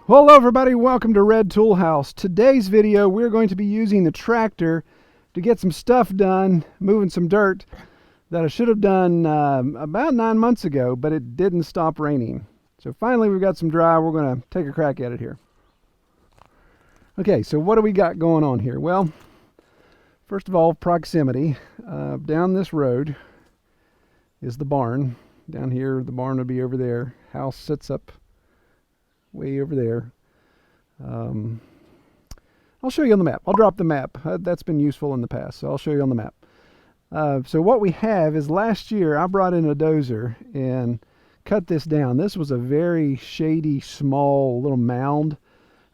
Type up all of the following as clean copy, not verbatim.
Well, hello everybody, welcome to Red Tool House. Today's video we're going to be using the tractor to get some stuff done, moving some dirt that I should have done about 9 months ago, but it didn't stop raining. So finally we've got some dry. We're going to take a crack at it here. Okay, so what do we got going on here? Well, first of all, proximity. Down this road is the barn. Down here, the barn would be over there. House sits up way over there. I'll show you on the map. I'll drop the map. That's been useful in the past, so I'll show you on the map. So what we have is last year I brought in a dozer and cut this down. This was a very shady, small little mound,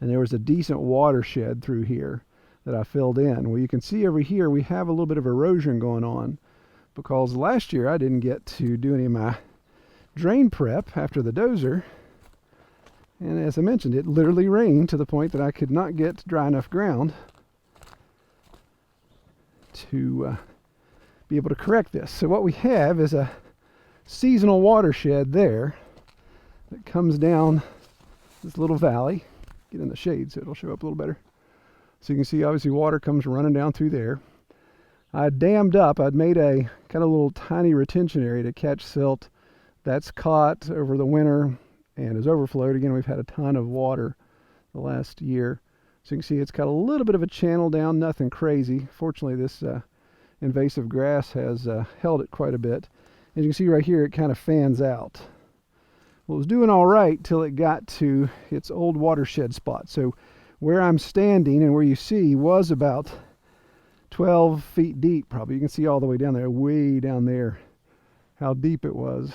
and there was a decent watershed through here that I filled in. Well, you can see over here we have a little bit of erosion going on because last year I didn't get to do any of my drain prep after the dozer. And as I mentioned, it literally rained to the point that I could not get dry enough ground to be able to correct this. So what we have is a seasonal watershed there that comes down this little valley. Get in the shade so it'll show up a little better. So you can see obviously water comes running down through there. I dammed up. I'd made a kind of little tiny retention area to catch silt. That's caught over the winter and is overflowed. Again, we've had a ton of water the last year. So you can see it's got a little bit of a channel down, nothing crazy. Fortunately, this invasive grass has held it quite a bit. As you can see right here, it kind of fans out. Well, it was doing all right till it got to its old watershed spot. So where I'm standing and where you see was about 12 feet deep probably. You can see all the way down there, way down there, how deep it was.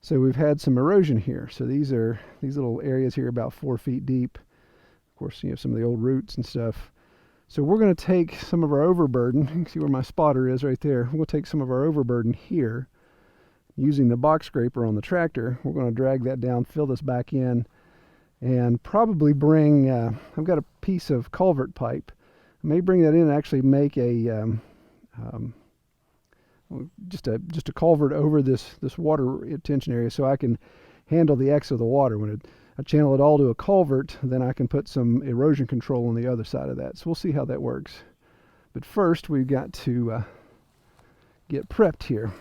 So we've had some erosion here. So these little areas here about 4 feet deep. Of course, you have some of the old roots and stuff. So we're going to take some of our overburden. You can see where my spotter is right there. We'll take some of our overburden here. Using the box scraper on the tractor, we're going to drag that down, fill this back in, and probably bring, I've got a piece of culvert pipe. I may bring that in and actually make a, just a culvert over this water retention area so I can handle the X of the water. When I channel it all to a culvert, then I can put some erosion control on the other side of that. So we'll see how that works. But first we've got to get prepped here.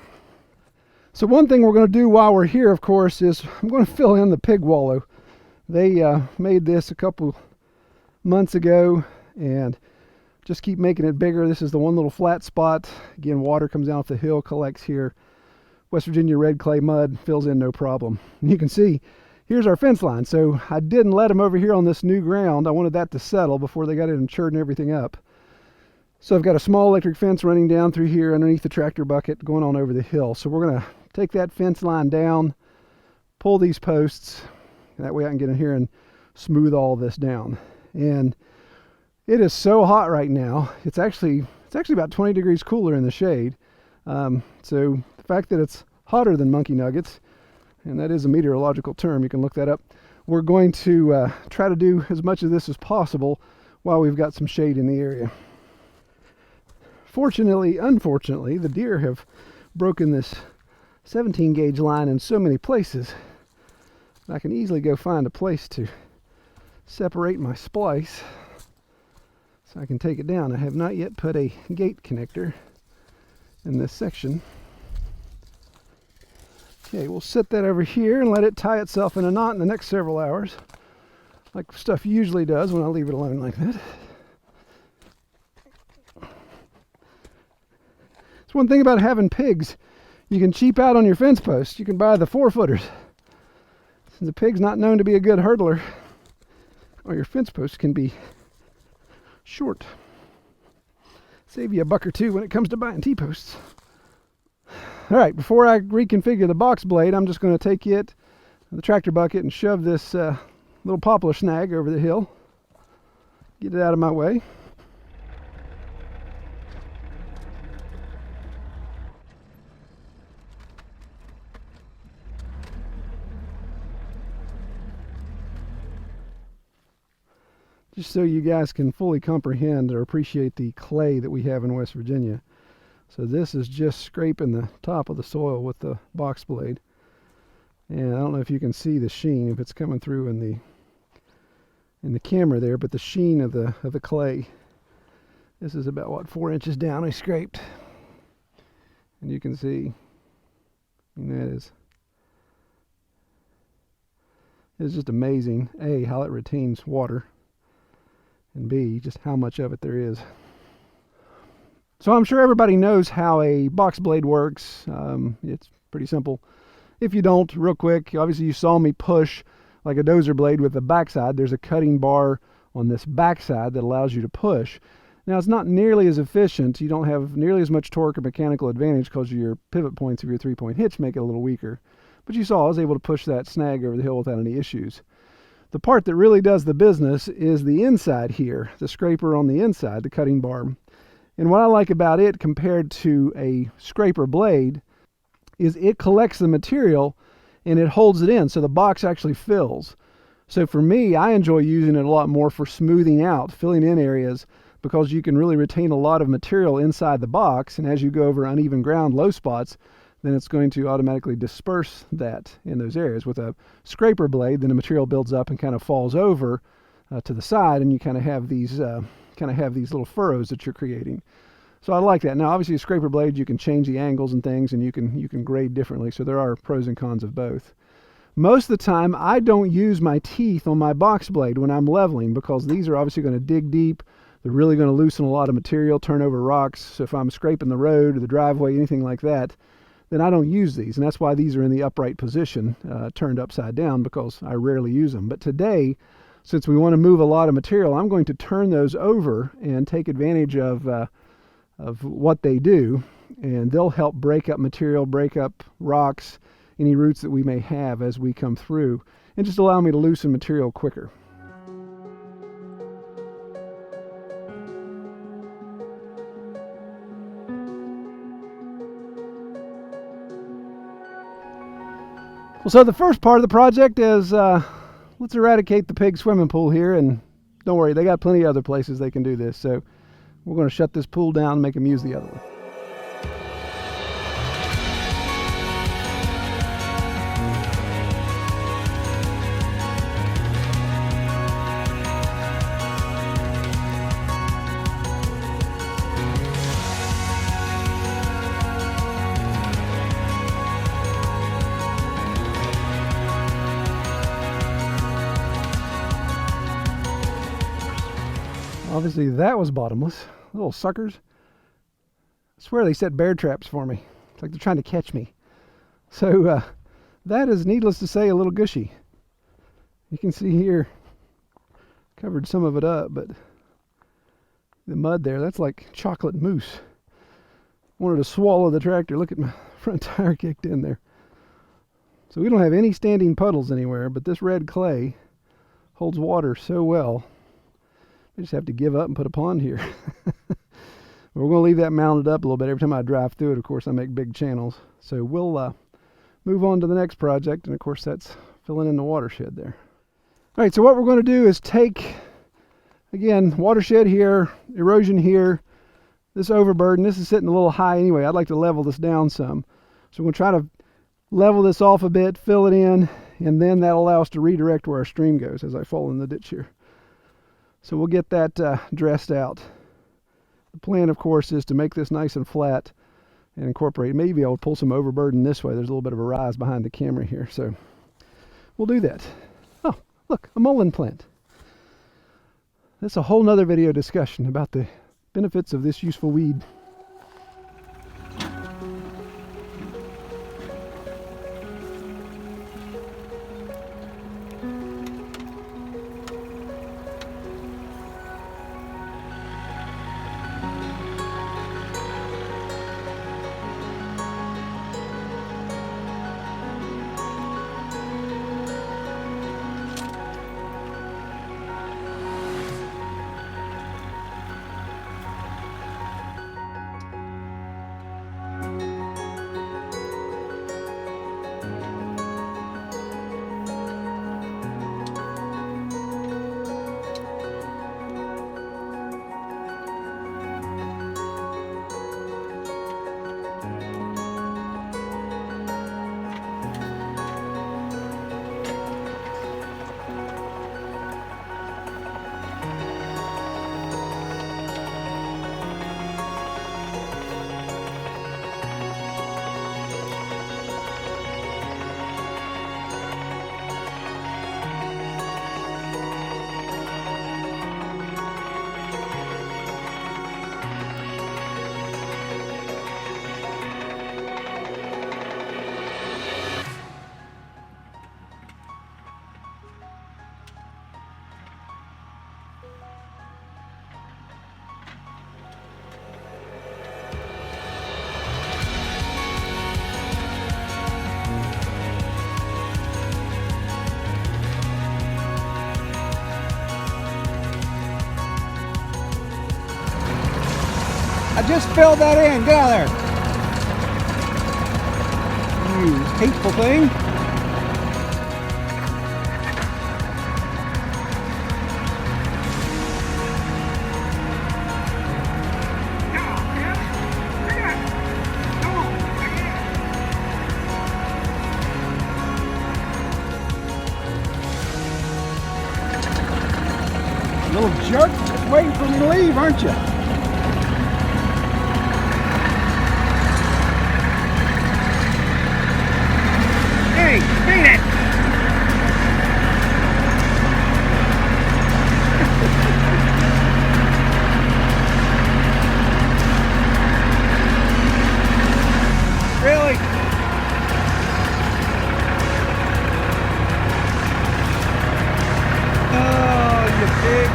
So one thing we're going to do while we're here, of course, is I'm going to fill in the pig wallow. They made this a couple months ago and just keep making it bigger. This is the one little flat spot. Again, water comes down off the hill, collects here. West Virginia red clay mud, fills in no problem. And you can see, here's our fence line. So I didn't let them over here on this new ground. I wanted that to settle before they got it insured and everything up. So I've got a small electric fence running down through here underneath the tractor bucket going on over the hill. So we're going to take that fence line down, pull these posts, and that way I can get in here and smooth all this down. And it is so hot right now. It's actually about 20 degrees cooler in the shade. So the fact that it's hotter than monkey nuggets, and that is a meteorological term, you can look that up. We're going to try to do as much of this as possible while we've got some shade in the area. Fortunately, unfortunately, the deer have broken this 17 gauge line in so many places. I can easily go find a place to separate my splice so I can take it down. I have not yet put a gate connector in this section. Okay, we'll set that over here and let it tie itself in a knot in the next several hours, like stuff usually does when I leave it alone like that. It's one thing about having pigs. You can cheap out on your fence posts. You can buy the 4-footers. Since the pig's not known to be a good hurdler, or your fence posts can be short. Save you a buck or two when it comes to buying T-posts. All right, before I reconfigure the box blade, I'm just going to take it, the tractor bucket, and shove this little poplar snag over the hill. Get it out of my way. Just so you guys can fully comprehend or appreciate the clay that we have in West Virginia. So this is just scraping the top of the soil with the box blade. And I don't know if you can see the sheen, if it's coming through in the in the camera there, but the sheen of the clay. This is about, what, 4 inches down I scraped. And you can see, it's just amazing, A, how it retains water, and B, just how much of it there is. So I'm sure everybody knows how a box blade works. It's pretty simple. If you don't, real quick, obviously you saw me push like a dozer blade with the backside. There's a cutting bar on this backside that allows you to push. Now, it's not nearly as efficient. You don't have nearly as much torque or mechanical advantage because your pivot points of your 3-point hitch make it a little weaker. But you saw I was able to push that snag over the hill without any issues. The part that really does the business is the inside here, the scraper on the inside, the cutting bar. And what I like about it compared to a scraper blade is it collects the material and it holds it in, so the box actually fills. So for me, I enjoy using it a lot more for smoothing out, filling in areas, because you can really retain a lot of material inside the box, and as you go over uneven ground, low spots, then it's going to automatically disperse that in those areas. With a scraper blade, then the material builds up and kind of falls over to the side, and you kind of have these little furrows that you're creating. So I like that. Now, obviously, a scraper blade, you can change the angles and things, and you can grade differently. So there are pros and cons of both. Most of the time, I don't use my teeth on my box blade when I'm leveling, because these are obviously going to dig deep. They're really going to loosen a lot of material, turn over rocks. So if I'm scraping the road or the driveway, anything like that, then I don't use these. And that's why these are in the upright position, turned upside down, because I rarely use them. But today, since we want to move a lot of material, I'm going to turn those over and take advantage of what they do. And they'll help break up material, break up rocks, any roots that we may have as we come through, and just allow me to loosen material quicker. Well, so the first part of the project is let's eradicate the pig swimming pool here, and don't worry, they got plenty of other places they can do this. So we're going to shut this pool down and make them use the other one. Obviously that was bottomless. Little suckers. I swear they set bear traps for me. It's like they're trying to catch me. So that is, needless to say, a little gushy. You can see here, covered some of it up, but the mud there, that's like chocolate mousse. Wanted to swallow the tractor. Look at my front tire kicked in there. So we don't have any standing puddles anywhere, but this red clay holds water so well. I just have to give up and put a pond here. We're going to leave that mounted up a little bit. Every time I drive through it, of course, I make big channels. So we'll move on to the next project, and of course that's filling in the watershed there. All right, so what we're going to do is take, again, watershed here, erosion here, this overburden. This is sitting a little high anyway. I'd like to level this down some. So we're going to try to level this off a bit, fill it in, and then that'll allow us to redirect where our stream goes as I fall in the ditch here. So we'll get that dressed out. The plan, of course, is to make this nice and flat and incorporate. Maybe I'll pull some overburden this way. There's a little bit of a rise behind the camera here, so we'll do that. Oh, look, a mullein plant. That's a whole nother video discussion about the benefits of this useful weed. I just filled that in. Get out of there. You hateful thing. Little jerk, just waiting for me to leave, aren't you? Hey, beat it! Really? Oh, you big.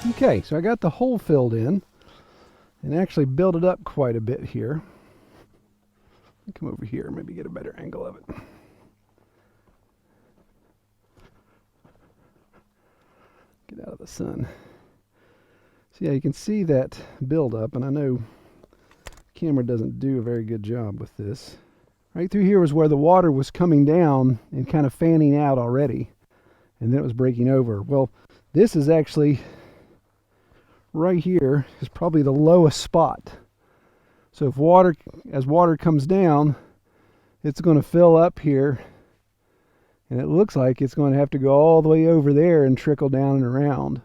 Okay, so I got the hole filled in and actually built it up quite a bit here. Come over here, maybe get a better angle of it. Get out of the sun. So yeah, you can see that build up, and I know the camera doesn't do a very good job with this. Right through here was where the water was coming down and kind of fanning out already, and then it was breaking over. Well, this is actually right here is probably the lowest spot. So if as water comes down, it's going to fill up here, and it looks like it's going to have to go all the way over there and trickle down and around.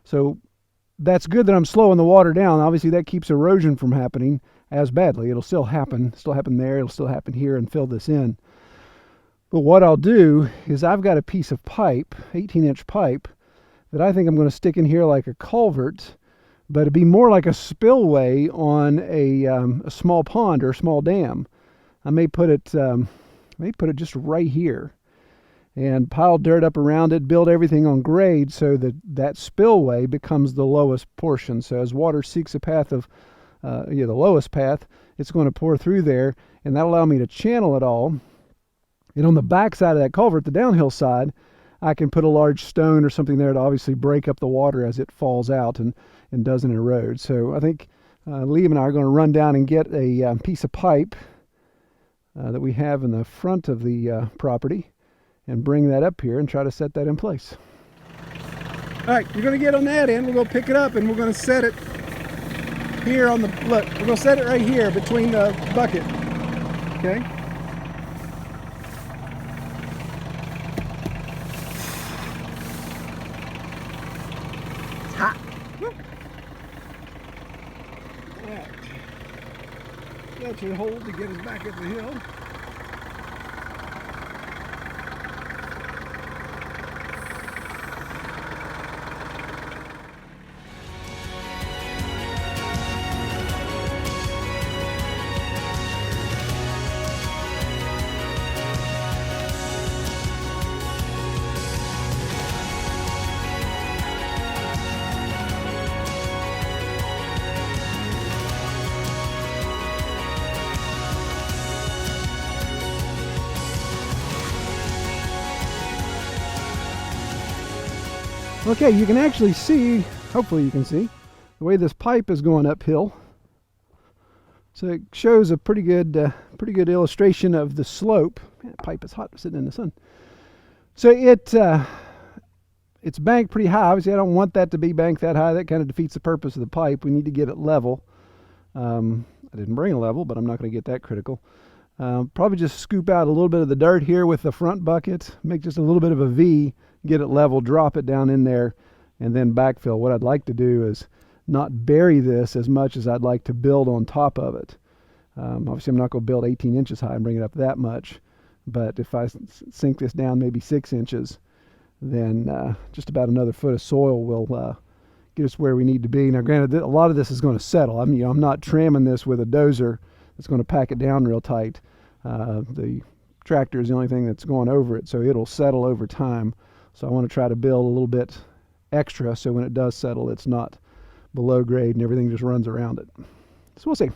So that's good that I'm slowing the water down. Obviously that keeps erosion from happening as badly. It'll still happen there, it'll still happen here and fill this in. But what I'll do is I've got a piece of pipe, 18-inch pipe, that I think I'm going to stick in here like a culvert, but it'd be more like a spillway on a small pond or a small dam. I may put it just right here and pile dirt up around it, build everything on grade so that that spillway becomes the lowest portion. So as water seeks a path of the lowest path, it's going to pour through there, and that'll allow me to channel it all. And on the back side of that culvert, the downhill side, I can put a large stone or something there to obviously break up the water as it falls out and doesn't erode. So I think Liam and I are going to run down and get a piece of pipe that we have in the front of the property and bring that up here and try to set that in place. All right, you're going to get on that end. We're going to pick it up and we're going to set it here on the, look, we're going to set it right here between the bucket. Okay? That should hold to get us back up the hill. Okay, you can actually see, hopefully you can see, the way this pipe is going uphill. So it shows a pretty good illustration of the slope. Man, that pipe is hot sitting in the sun. So it's banked pretty high. Obviously, I don't want that to be banked that high. That kind of defeats the purpose of the pipe. We need to get it level. I didn't bring a level, but I'm not going to get that critical. Probably just scoop out a little bit of the dirt here with the front bucket, make just a little bit of a V, get it level, drop it down in there, and then backfill. What I'd like to do is not bury this as much as I'd like to build on top of it. Obviously, I'm not going to build 18 inches high and bring it up that much, but if I sink this down maybe 6 inches, then just about another foot of soil will get us where we need to be. Now, granted, a lot of this is going to settle. I'm not tramming this with a dozer that's going to pack it down real tight. The tractor is the only thing that's going over it, so it'll settle over time. So I want to try to build a little bit extra so when it does settle, it's not below grade and everything just runs around it. So we'll see.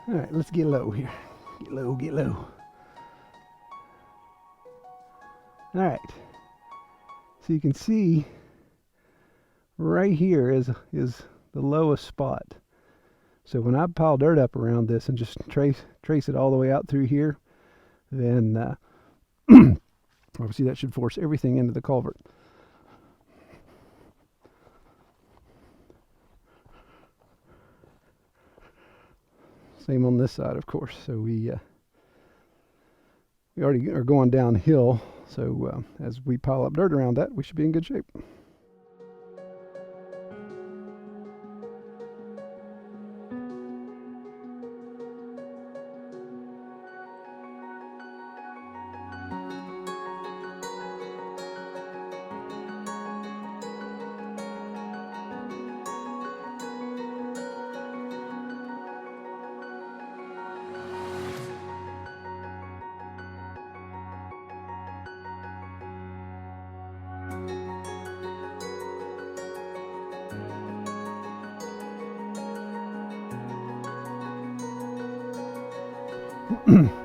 All right, let's get low here. Get low, get low. All right. So you can see right here is the lowest spot. So when I pile dirt up around this and just trace it all the way out through here, then obviously that should force everything into the culvert. Same on this side, of course. So we already are going downhill. So as we pile up dirt around that, we should be in good shape.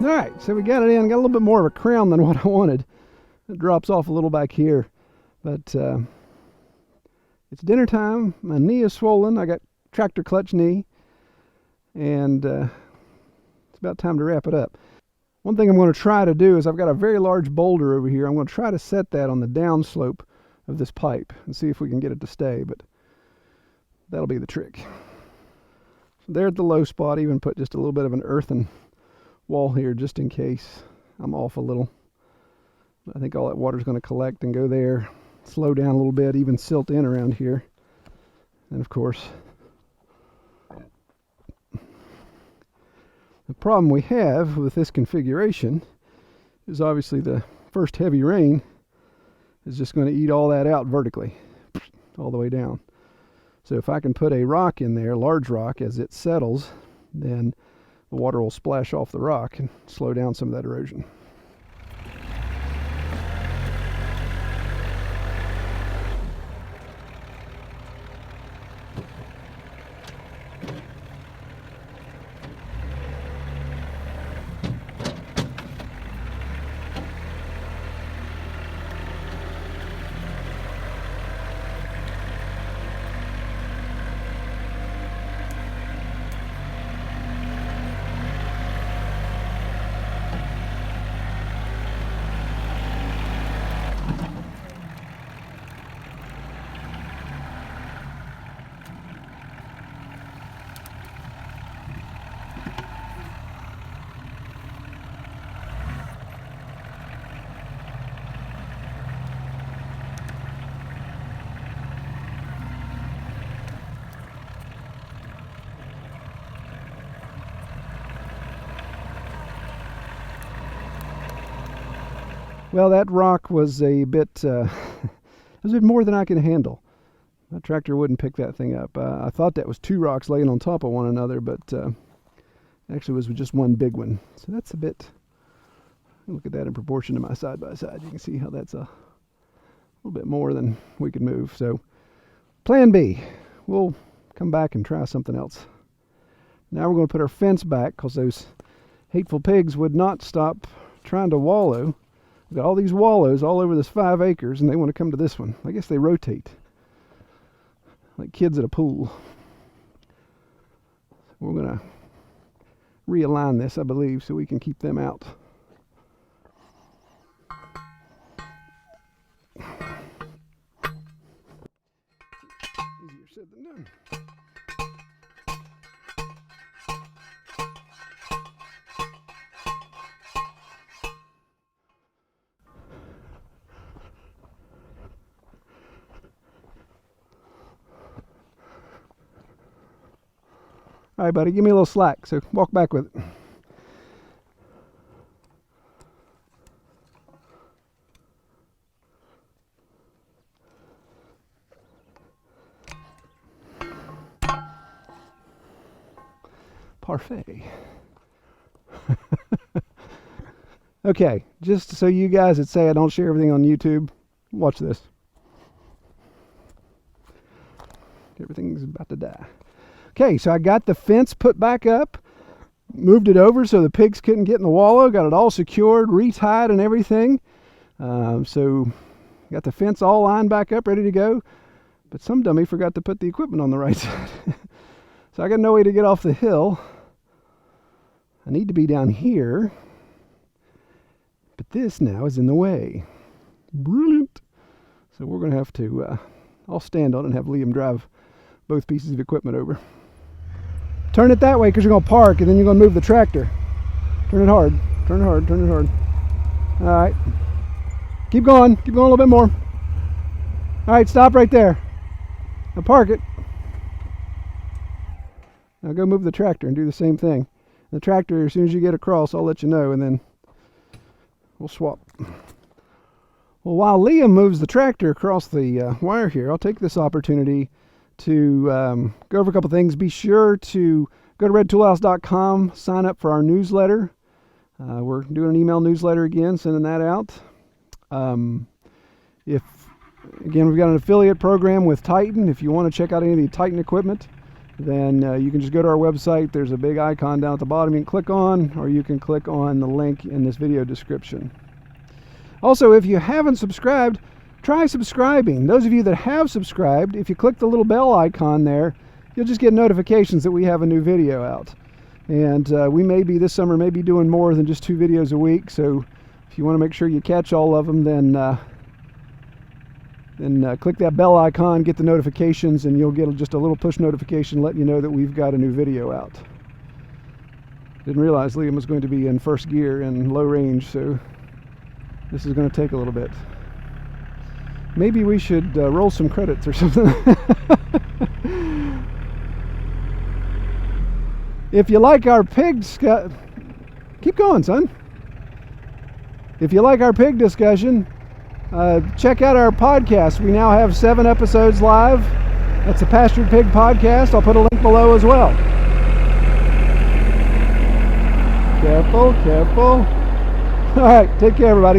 All right, so we got it in. Got a little bit more of a crown than what I wanted. It drops off a little back here, but it's dinner time. My knee is swollen. I got tractor clutch knee, and it's about time to wrap it up. One thing I'm going to try to do is I've got a very large boulder over here. I'm going to try to set that on the downslope of this pipe and see if we can get it to stay, but that'll be the trick. So there at the low spot, even put just a little bit of an earthen wall here just in case I'm off a little. I think all that water is going to collect and go there, slow down a little bit, even silt in around here. And of course, the problem we have with this configuration is obviously the first heavy rain is just going to eat all that out vertically, all the way down. So if I can put a rock in there, large rock, as it settles, then the water will splash off the rock and slow down some of that erosion. Well, that rock was a bit, it was a bit more than I can handle. My tractor wouldn't pick that thing up. I thought that was 2 rocks laying on top of one another, but actually it was just one big one. So that's a bit, look at that in proportion to my side-by-side. You can see how that's a little bit more than we could move. So plan B, we'll come back and try something else. Now we're going to put our fence back because those hateful pigs would not stop trying to wallow. We've got all these wallows all over this 5 acres, and they want to come to this one. I guess they rotate like kids at a pool. We're going to realign this, I believe, so we can keep them out. Easier said than done. All right, buddy, give me a little slack, so walk back with it. Parfait. Okay, just so you guys that say I don't share everything on YouTube, watch this. Everything's about to die. Okay, so I got the fence put back up, moved it over so the pigs couldn't get in the wallow, got it all secured, retied and everything. So got the fence all lined back up, ready to go. But some dummy forgot to put the equipment on the right side. So I got no way to get off the hill. I need to be down here. But this now is in the way. Brilliant. So we're going to have to, I'll stand on it and have Liam drive both pieces of equipment over. Turn it that way because you're going to park and then you're going to move the tractor. Turn it hard. Turn it hard. Turn it hard. All right. Keep going. Keep going a little bit more. All right. Stop right there. Now park it. Now go move the tractor and do the same thing. The tractor, as soon as you get across, I'll let you know and then we'll swap. Well, while Liam moves the tractor across the wire here, I'll take this opportunity to go over a couple things. Be sure to go to redtoolhouse.com, sign up for our newsletter. We're doing an email newsletter again, sending that out. We've got an affiliate program with Titan. If you want to check out any of the Titan equipment, then you can just go to our website. There's a big icon down at the bottom you can click on, or you can click on the link in this video description. Also, if you haven't subscribed, try subscribing. Those of you that have subscribed, if you click the little bell icon there, you'll just get notifications that we have a new video out. And we may be this summer maybe doing more than just 2 videos a week. So if you want to make sure you catch all of them, then click that bell icon, get the notifications, and you'll get just a little push notification letting you know that we've got a new video out. Didn't realize Liam was going to be in first gear and low range, so this is going to take a little bit. Maybe we should roll some credits or something. If you like our pig keep going, son. If you like our pig discussion, check out our podcast. We now have 7 episodes live. That's the Pastured Pig Podcast. I'll put a link below as well. Careful, careful. All right, take care, everybody.